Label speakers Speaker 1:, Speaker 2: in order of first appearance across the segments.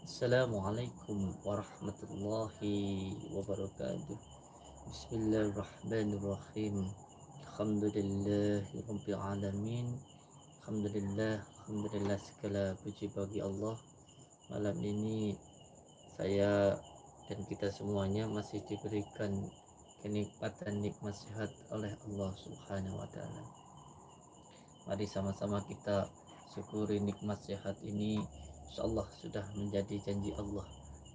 Speaker 1: Assalamualaikum warahmatullahi wabarakatuh. Bismillahirrahmanirrahim. Alhamdulillahi alamin. Alhamdulillah segala puji bagi Allah. Malam ini saya dan kita semuanya masih diberikan kenikmatan nikmat sehat oleh Allah Subhanahu wa taala. Mari sama-sama kita syukuri nikmat sehat ini. Insyaallah sudah menjadi janji Allah.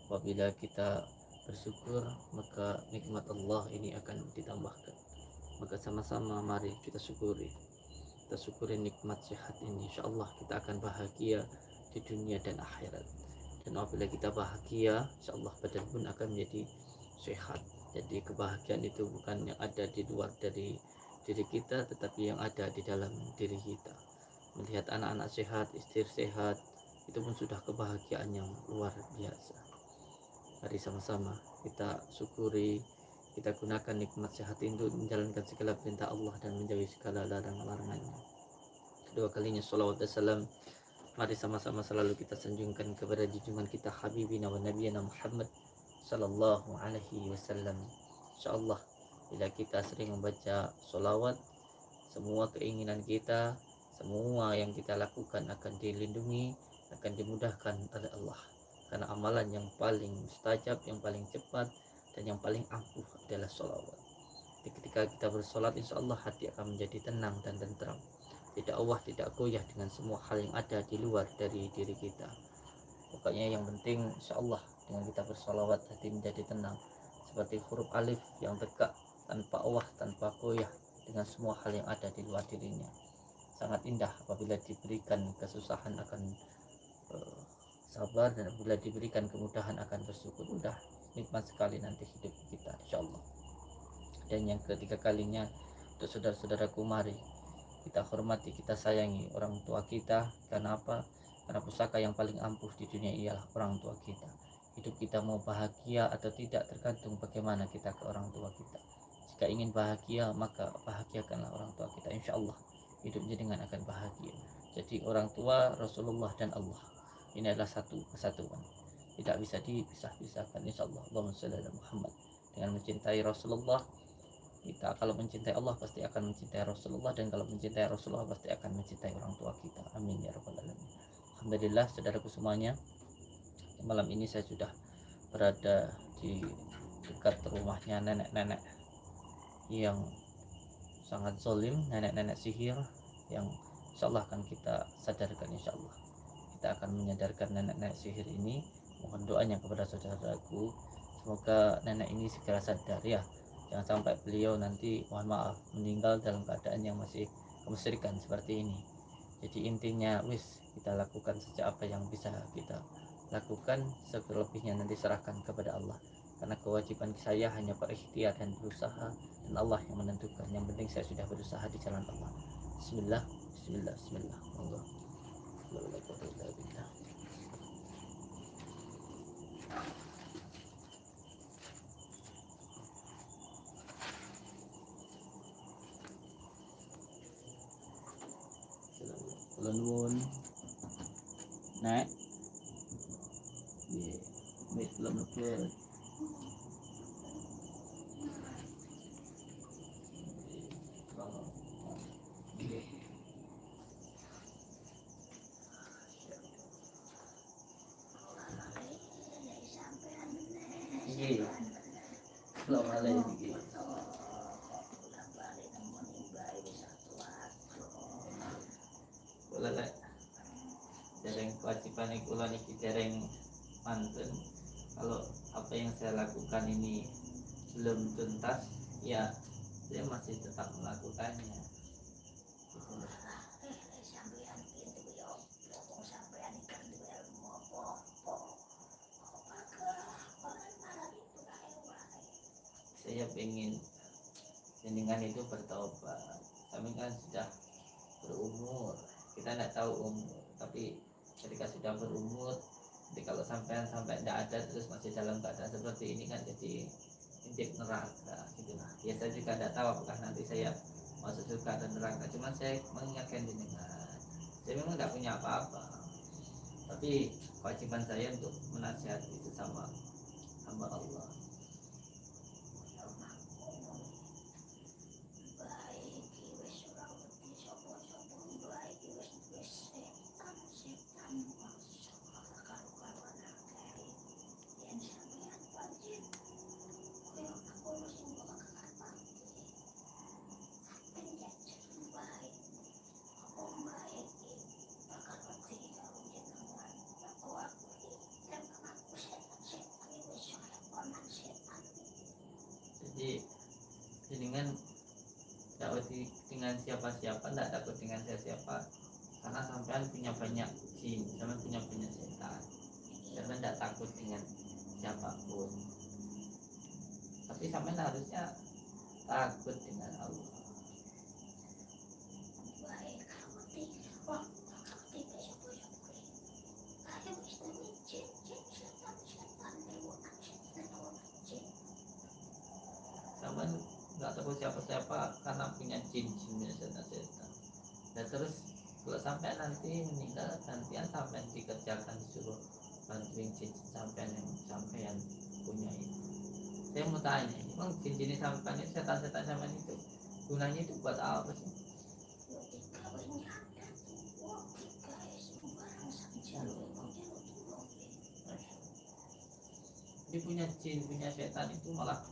Speaker 1: Apabila kita bersyukur, maka nikmat Allah ini akan ditambahkan. Maka sama-sama mari kita syukuri. Kita syukuri nikmat sehat ini. Insyaallah kita akan bahagia di dunia dan akhirat. Dan apabila kita bahagia, insyaallah badan pun akan menjadi sehat. Jadi kebahagiaan itu bukan yang ada di luar dari diri kita, tetapi yang ada di dalam diri kita. Melihat anak-anak sehat, istri sehat, itu pun sudah kebahagiaan yang luar biasa. Mari sama-sama kita syukuri, kita gunakan nikmat sehat itu untuk menjalankan segala perintah Allah dan menjauhi segala larangan-larangannya. Kedua kalinya salawat dan salam, mari sama-sama selalu kita sanjungkan kepada junjungan kita Habibina wa Nabiyana Muhammad sallallahu alaihi wasallam. Insyaallah bila kita sering membaca solawat, semua keinginan kita, semua yang kita lakukan akan dilindungi, akan dimudahkan oleh Allah. Karena amalan yang paling mustajab, yang paling cepat, dan yang paling ampuh adalah solawat. Jadi ketika kita bersolat, insya Allah hati akan menjadi tenang dan tentram. Tidak awah, tidak goyah dengan semua hal yang ada di luar dari diri kita. Pokoknya yang penting insya Allah dengan kita bersolawat hati menjadi tenang. Seperti huruf alif yang tegak, tanpa awah, tanpa goyah dengan semua hal yang ada di luar dirinya. Sangat indah apabila diberikan kesusahan akan sabar, dan apabila diberikan kemudahan akan bersyukur. Udah nikmat sekali nanti hidup kita insya Allah. Dan yang ketiga kalinya, untuk saudara-saudaraku, mari kita hormati, kita sayangi orang tua kita. Karena apa? Karena pusaka yang paling ampuh di dunia ialah orang tua kita. Hidup kita mau bahagia atau tidak tergantung bagaimana kita ke orang tua kita. Jika ingin bahagia, maka bahagiakanlah orang tua kita. Insya Allah hidupnya dengan akan bahagia. Jadi orang tua, Rasulullah, dan Allah ini adalah satu kesatuan, tidak bisa dipisah-pisahkan. Insya Allah. Allahumma sholli ala Muhammad. Dengan mencintai Rasulullah, kita kalau mencintai Allah pasti akan mencintai Rasulullah, dan kalau mencintai Rasulullah pasti akan mencintai orang tua kita. Amin ya rabbal alamin. Alhamdulillah saudaraku semuanya, malam ini saya sudah berada di dekat rumahnya nenek-nenek yang sangat zolim, nenek-nenek sihir yang insyaallah akan kita sadarkan. Insyaallah kita akan menyadarkan nenek-nenek sihir ini. Mohon doanya kepada saudaraku, semoga nenek ini segera sadar ya. Jangan sampai beliau nanti, mohon maaf, meninggal dalam keadaan yang masih kemusyrikan seperti ini. Jadi intinya kita lakukan saja apa yang bisa kita lakukan, selebihnya nanti serahkan kepada Allah. Karena kewajiban saya hanya berikhtiar dan berusaha, dan Allah yang menentukan. Yang penting saya sudah berusaha di jalan Allah. Bismillah, bismillah, bismillah. Allah. Kula nuwun. Nek. Nggih. Wis kula mlebet. Nggih. Nggih. Kula malih nggih. Kula lek dereng kewajiban kula niki dereng mantun. Kalau apa yang saya lakukan ini belum tuntas, ya saya masih tetap melakukannya. Saya ingin jenengan itu bertobat. Kami kan sudah berumur, kita tidak tahu umur, tapi ketika sudah berumur, jadi kalau sampai tidak ada terus masih dalam keadaan seperti ini kan jadi intip neraka gitu lah. Ya saya juga tidak tahu apakah nanti saya masuk surga dan neraka, cuma saya mengingatkan jenengan, saya memang tidak punya apa-apa, Tapi kewajiban saya untuk menasihati sesama hamba Allah. Jadi dengan takut dengan siapa-siapa, tidak takut dengan siapa-siapa, karena sampean punya banyak jin, sampean punya banyak setan, sampean tidak takut dengan siapapun. Tapi sampean harusnya takut dengan Allah. Sampean nggak takut siapa-siapa karena punya jin-jin setan-setan. Dan terus kalau sampai nanti meninggal, gantian sampai dikerjakan disuruh bantuin jin sampean yang punya itu. Saya mau tanya, emang jin-jin sampean itu, setan-setan sampean itu gunanya itu buat apa sih? Jadi punya jin, punya setan itu malah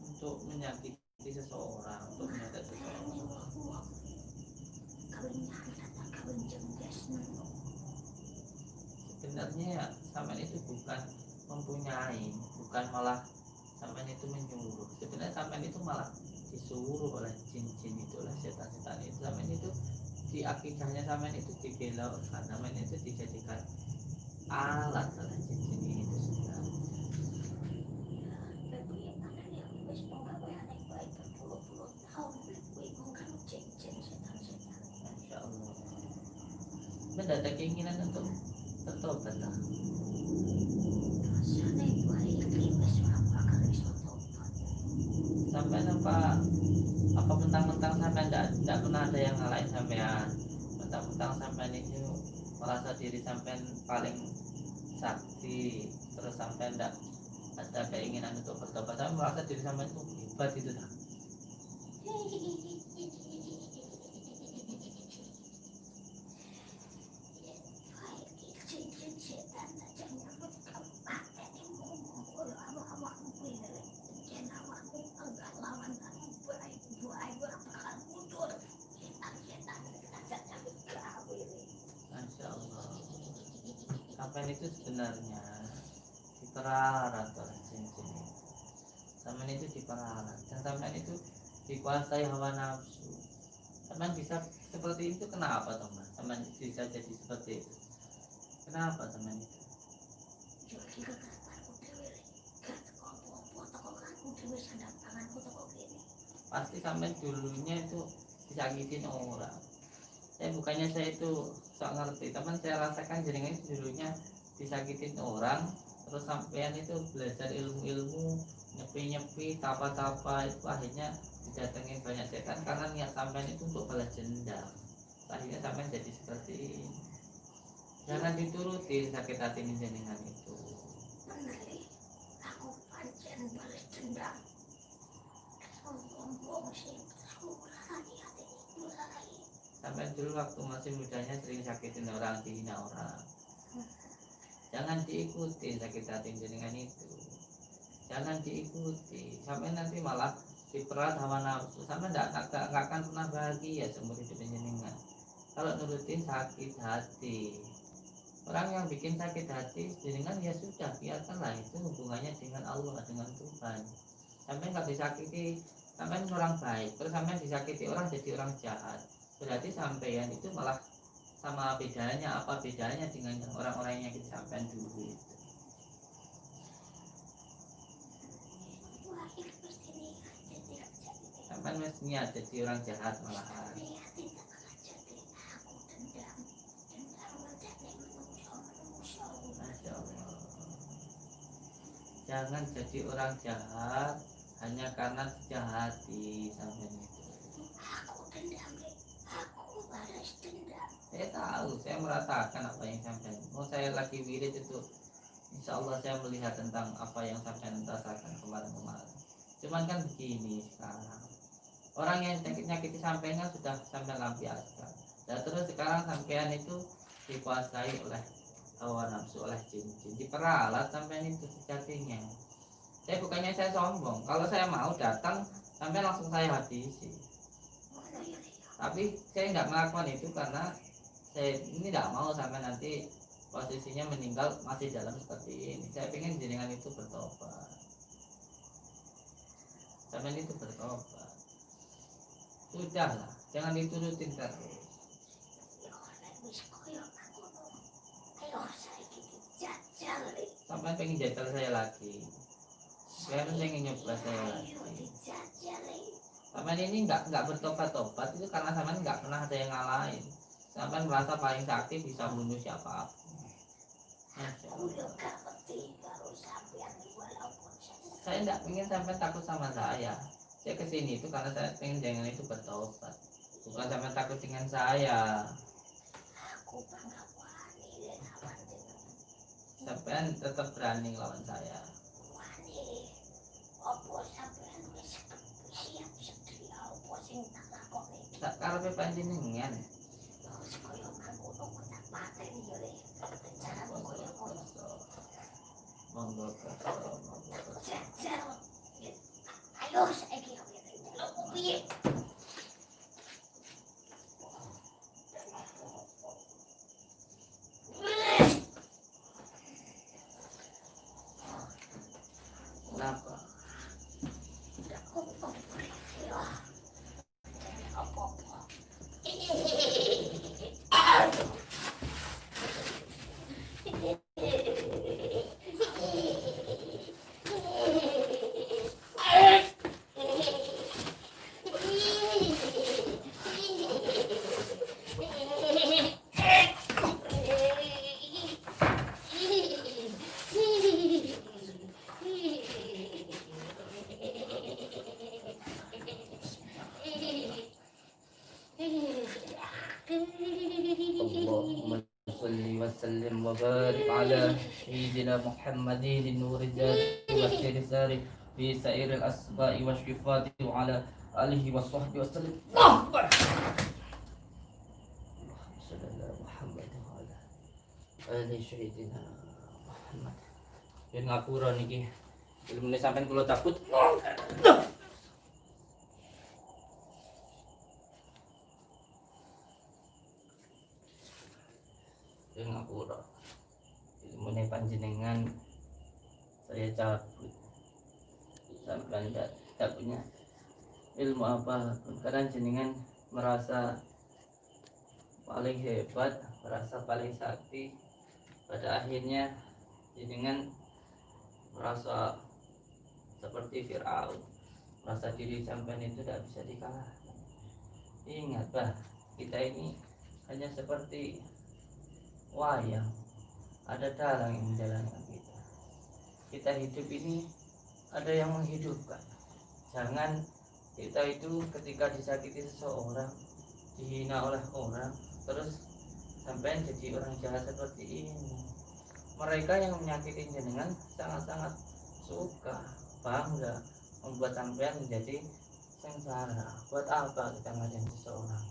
Speaker 1: untuk menyakiti seseorang, untuk menyakiti seseorang. Sebenarnya ya, sampean itu bukan mempunyai, bukan malah sampean itu menyuruh. Sebenarnya sampean itu malah disuruh oleh jin-jin itu, oleh setan-setan itu. Sampean itu di akidahnya sampean itu dibelokkan, sampean itu dijadikan alat oleh jin-jin itu sebenarnya. Masya Allah. Tidak ada keinginan untuk bertobat lah. Sampai apa mentang-mentang sampai tidak pernah ada yang ngalahin sampean, mentang-mentang sampean itu merasa diri sampean paling sakti, terus sampean tidak ada keinginan untuk bertobat, sampean merasa diri sampean itu hebat itu dah. Masya Allah. Sampean itu sebenarnya diperalat oleh jin-jin itu. Sampean itu diperalat, dan sampean itu dikuasai hawa nafsu. Sampean bisa seperti itu kenapa teman? Sampean bisa jadi seperti itu. Kenapa teman itu? Pasti sampean dulunya itu disakitin orang. Saya itu sok ngerti, teman saya rasakan jaringan itu dulunya disakitin orang, terus sampean itu belajar ilmu-ilmu, nyepi-nyepi, tapa-tapa, itu akhirnya didatengin banyak setan karena niat sampean itu untuk balas dendam. Akhirnya sampean jadi seperti ini. Jangan diturutin sakit hati jenengan itu.
Speaker 2: Aku pancen balas dendam.
Speaker 1: Sampai dulu waktu masih mudanya sering sakitin orang, dihina orang. Jangan diikuti sakit hati jenengan itu. Jangan diikuti. Sampai nanti malah diperat hawa nafsu. Sampai nggak akan pernah bahagia seumur hidup jenengan. Kalau nurutin sakit hati, orang yang bikin sakit hati jenengan ya sudah, biarkanlah, itu hubungannya dengan Allah, dengan Tuhan. Sampai nggak disakiti, sampai orang baik, terus sampai disakiti orang jadi orang jahat. Berarti sampean itu malah sama bedanya, apa bedanya dengan orang-orang yang kita sampean dulu itu. Sampean mestinya jadi orang jahat malahan. Masya Allah. Jangan jadi orang jahat hanya karena dijahati sampean itu.
Speaker 2: Aku dendam, aku balas dendam.
Speaker 1: Saya tahu, saya merasakan apa yang sampai. Oh, saya lagi wirid itu. Insya Allah saya melihat tentang apa yang sampai rasakan kemarin-kemarin. Cuman kan begini sekarang. Orang yang nyakiti sampean kan sudah sampai lampiaskan. Dan terus sekarang sampean itu dikuasai oleh hawa nafsu, oleh jin-jin. Diperalat sampean itu sejatinya. Saya bukannya saya sombong. Kalau saya mau datang, sampean langsung saya habisi. Tapi saya tidak melakukan itu karena saya ini tidak mau sampai nanti posisinya meninggal masih dalam seperti ini. Saya ingin jenengan itu bertobat, sampai itu bertobat. Sudahlah, jangan diturutin terus. Sampai pengen jajal saya lagi. Saya pengen nyoba saya lagi. Sampai ini nggak bertobat-tobat itu karena sampai nggak pernah ada yang ngalahin. Sampai merasa paling sakti bisa bunuh siapapun. Saya tidak ingin sampai takut sama saya. Saya kesini itu karena saya ingin jangan itu bertobat. Bukan sampai takut dengan saya. Sampai tetap berani lawan saya. Tak karepe panjenengan. Monggo
Speaker 2: Ayo saiki aku piye?
Speaker 1: kenapa? Allahumma salli wa sallim wa barik ala sayyidina Muhammadin nur al-jari wa sari fi sa'ir al-asba'i wa syifati wa ala alihi wa sahbihi wa sallim. Allahumma salli ala Muhammad wa ala ali sayyidina Muhammad. Yen ngapura niki ilmune sampean kula takut. Yen ngapura ilmune panjenengan saya cabut. Sampean tidak punya ilmu apa pun karena jenengan merasa paling hebat, merasa paling sakti. Pada akhirnya jenengan merasa seperti Firaun, merasa diri sampean itu tidak bisa dikalahkan. Ingat bah, kita ini hanya seperti wayang, ada dalang yang menjalankan kita. Kita hidup ini ada yang menghidupkan. Jangan kita itu ketika disakiti seseorang, dihina oleh orang, terus sampai jadi orang jahat seperti ini. Mereka yang menyakiti jenengan sangat-sangat suka, bangga, membuat sampean menjadi sengsara. Buat apa kita ngadain seseorang?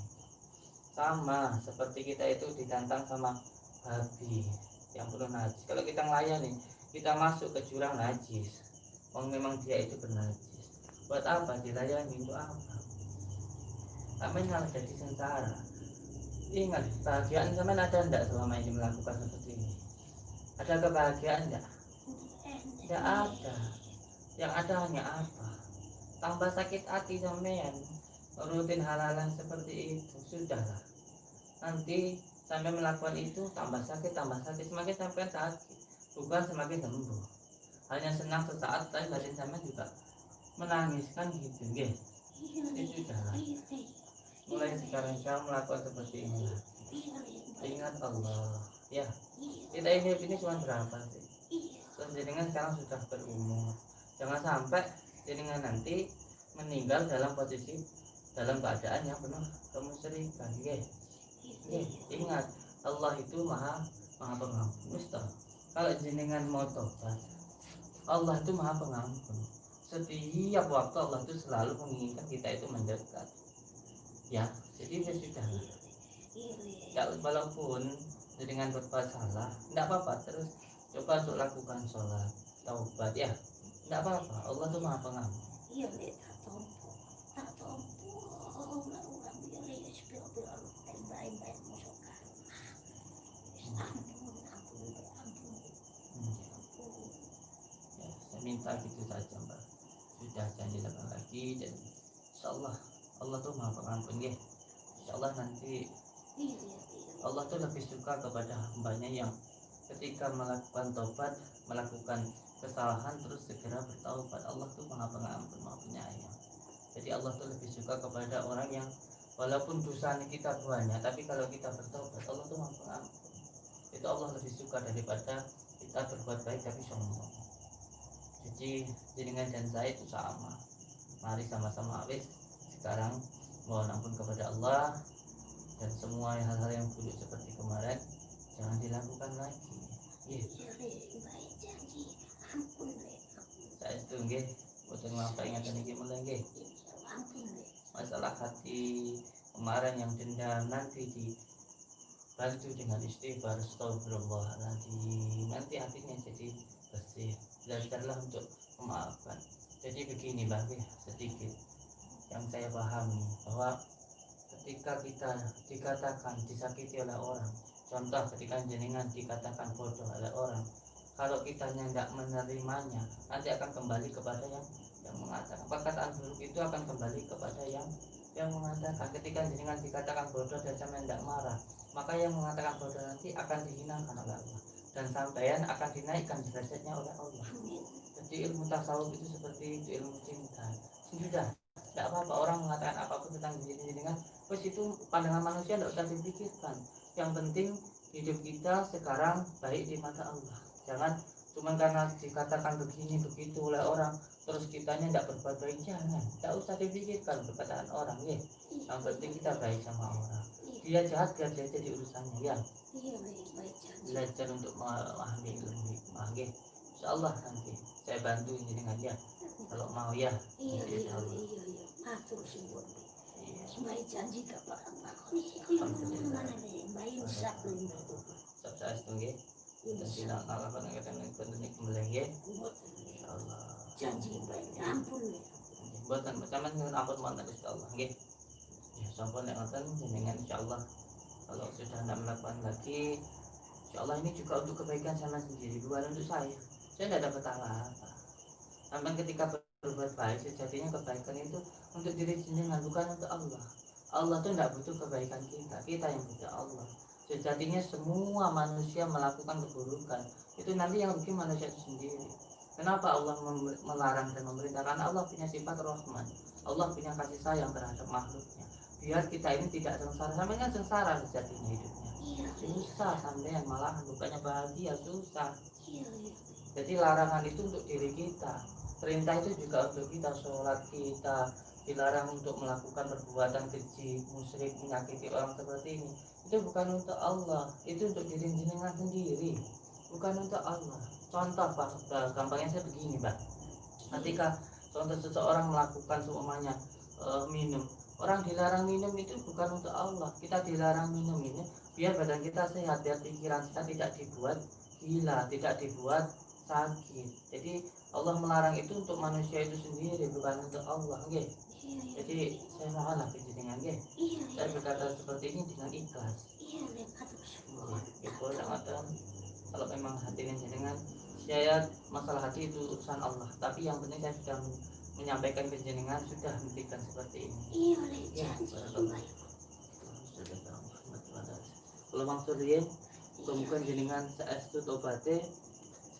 Speaker 1: Sama seperti kita itu ditantang sama babi yang penuh najis. Kalau kita melayani, kita masuk ke jurang najis. Memang dia itu bernajis. Buat apa dilayani? Untuk apa? Sampai malah jadi sengsara. Ingat, kebahagiaan sampai ada enggak selama ini melakukan seperti ini? Ada kebahagiaan enggak? Tidak ada. Yang ada hanya apa? Tambah sakit hati sampean rutin hal-hal yang seperti itu. Sudahlah. Nanti sampai melakukan itu tambah sakit, semakin sampai sakit, bukan semakin sembuh. Hanya senang sesaat, tapi batin sampai juga menangis kan gitu, ya. Sudahlah. Mulai sekarang saya melakukan seperti ini lagi. Ingat Allah, ya. Kita ini cuma berapa sih? Terus jenengan sekarang sudah berumur. Jangan sampai jenengan nanti meninggal dalam posisi dalam keadaan yang penuh kemusyrikan, ya. Ingat, Allah itu maha pengampun. Ustaz, kalau jenengan mau tobat, Allah itu maha pengampun. Setiap waktu Allah itu selalu menginginkan kita itu mendekat. Ya, jadi ya sudah. Ya, walaupun dengan berbuat salah, tidak apa-apa. Terus coba untuk lakukan sholat, taubat ya, tidak apa-apa. Allah itu maha pengampun.
Speaker 2: Iya, tak tompo, tak tompo. Orang biar ya sepiro-piro baik-baik musuhkan. Ampun.
Speaker 1: Ya, saya minta gitu saja Mbak. Sudah jangan dilakukan lagi dan insyaallah Allah tuh maha pengampun ya. Insyaallah nanti Allah tuh lebih suka kepada hambanya yang ketika melakukan taubat, melakukan kesalahan terus segera bertaubat. Allah tuh maha pengampun, maha penyayang. Jadi Allah tuh lebih suka kepada orang yang walaupun dosanya kita banyak, tapi kalau kita bertaubat Allah tuh maha pengampun. Itu Allah lebih suka daripada kita berbuat baik tapi sombong. Jadi jenengan dan saya itu sama. Mari sama-sama wis sekarang mohon ampun kepada Allah dan semua hal-hal yang buruk seperti kemarin jangan dilakukan lagi.
Speaker 2: Baik janji, ampun.
Speaker 1: Saya itu nggih, boten ngapa ingatan iki mulai nggih. Masalah hati kemarin yang dendam nanti dibantu dengan istighfar, astagfirullahaladzim. Nanti hatinya jadi bersih. Belajarlah untuk memaafkan. Jadi begini Mbak, sedikit yang saya pahami bahwa ketika kita dikatakan disakiti oleh orang, contoh ketika jenengan dikatakan bodoh oleh orang, kalau kitanya tidak menerimanya, nanti akan kembali kepada yang mengatakan. Perkataan buruk itu akan kembali kepada yang mengatakan. Ketika jenengan dikatakan bodoh dan sampean tidak marah, maka yang mengatakan bodoh nanti akan dihinakan oleh Allah dan sampean akan dinaikkan derajatnya oleh Allah. Jadi ilmu tasawuf itu seperti itu, ilmu cinta. Sudah, tidak apa-apa orang mengatakan apapun tentang diri jenengan, terus itu pandangan manusia tidak usah dipikirkan. Yang penting hidup kita sekarang baik di mata Allah. Jangan cuma karena dikatakan begini begitu oleh orang terus kitanya tidak berbuat baik, jangan. Tidak usah dipikirkan perkataan orang ya. Yang penting kita baik sama orang. Dia jahat biar dia jadi urusannya ya. Belajar untuk memahami ilmu hikmah ya. Insyaallah nanti saya bantu jenengan ya. Kalau mau ya.
Speaker 2: Iya. Matur suwun. Semai janji gak bakal lakoni. Baik sak lho.
Speaker 1: Saya setuju. Dan tidak ngalakan yang kembali ya. Insyaallah.
Speaker 2: Janji baik. Ampun.
Speaker 1: Buatan macam dengan ampun mantan insyaallah nggih. Ya sampun nek ngoten jenengan insyaallah kalau sudah tidak melakukan lagi insyaallah ini juga untuk kebaikan sama sendiri, bukan untuk saya. Saya tidak dapat apa-apa. Sampai ketika berbuat baik sejatinya kebaikan itu untuk diri jenengan bukan untuk Allah. Allah tuh tidak butuh kebaikan kita yang butuh Allah. Sejatinya semua manusia melakukan keburukan itu nanti yang bikin manusia itu sendiri. Kenapa Allah melarang dan memerintah? Karena Allah punya sifat rahman. Allah punya kasih sayang terhadap makhluknya. Biar kita ini tidak sengsara. Sampai kan sengsara sejatinya hidupnya. Susah sampai malahan bukannya bahagia, susah. Jadi larangan itu untuk diri kita. Perintah itu juga untuk kita, sholat kita dilarang untuk melakukan perbuatan keji, musyrik, menyakiti orang seperti ini. Itu bukan untuk Allah, itu untuk diri jenengan sendiri, bukan untuk Allah. Contoh Pak, gampangnya saya begini Pak. Ketika contoh seseorang melakukan seumpamanya minum, orang dilarang minum itu bukan untuk Allah. Kita dilarang minum ini biar badan kita sehat, biar pikiran kita tidak dibuat gila, tidak dibuat sakit. Jadi Allah melarang itu untuk manusia itu sendiri, bukan untuk Allah, nggih. Jadi saya mohonlah dengan nggih. Saya berkata seperti ini dengan ikhlas. Itu sangat kalau memang hati dengan saya masalah hati itu urusan Allah. Tapi yang penting saya sudah menyampaikan ke jenengan sudah hentikan seperti ini. Iya. Kalau maksud dia bukan jenengan saestu tobaté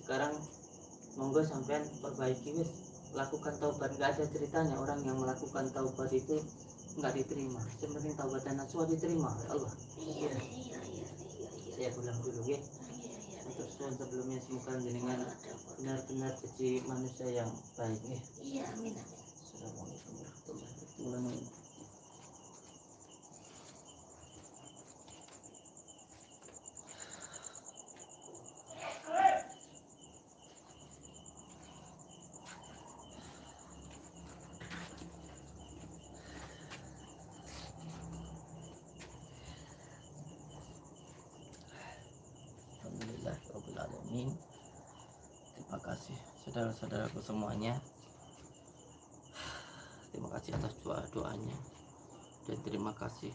Speaker 1: sekarang monggo sampean perbaiki wis lakukan taubat. Nggak ada ceritanya orang yang melakukan taubat itu nggak diterima. Yang penting taubat dan nasuha diterima oleh Allah. Iya. Saya pulang dulu ya. Untuk sebelumnya semoga jenengan benar-benar jadi manusia yang baik ya.
Speaker 2: Iya, amin.
Speaker 1: Assalamualaikum warahmatullahi wabarakatuh. alamin. Terima kasih saudara-saudaraku semuanya. Terima kasih atas doa-doanya, dan terima kasih,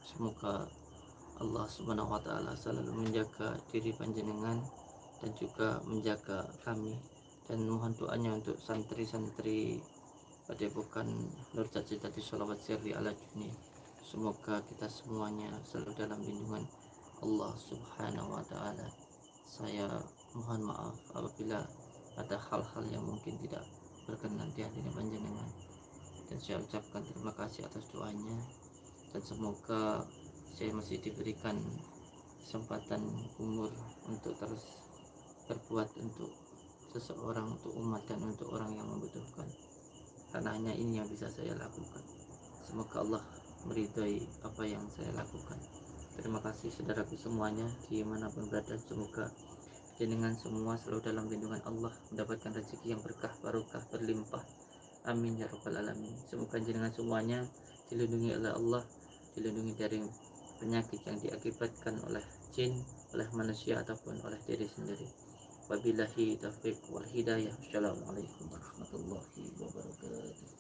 Speaker 1: semoga Allah Subhanahu wa taala selalu menjaga diri panjenengan dan juga menjaga kami, dan mohon doanya untuk santri-santri Padepokan Nur Cacitati Sholawat Sirri ala Juni. Semoga kita semuanya selalu dalam lindungan Allah Subhanahu wa taala. Saya mohon maaf apabila ada hal-hal yang mungkin tidak berkenan di hati panjenengan, dan saya ucapkan terima kasih atas doanya, dan semoga saya masih diberikan kesempatan umur untuk terus berbuat untuk seseorang, untuk umat, dan untuk orang yang membutuhkan, karena hanya ini yang bisa saya lakukan. Semoga Allah meridhai apa yang saya lakukan. Terima kasih saudaraku semuanya dimanapun berada. Semoga jenengan semua selalu dalam lindungan Allah, mendapatkan rezeki yang berkah, barokah, berlimpah. Amin ya rabbal alamin. Semoga jenengan semuanya dilindungi oleh Allah, dilindungi dari penyakit yang diakibatkan oleh jin, oleh manusia, ataupun oleh diri sendiri. Wabillahi taufiq wal hidayah. Wassalamualaikum warahmatullahi wabarakatuh.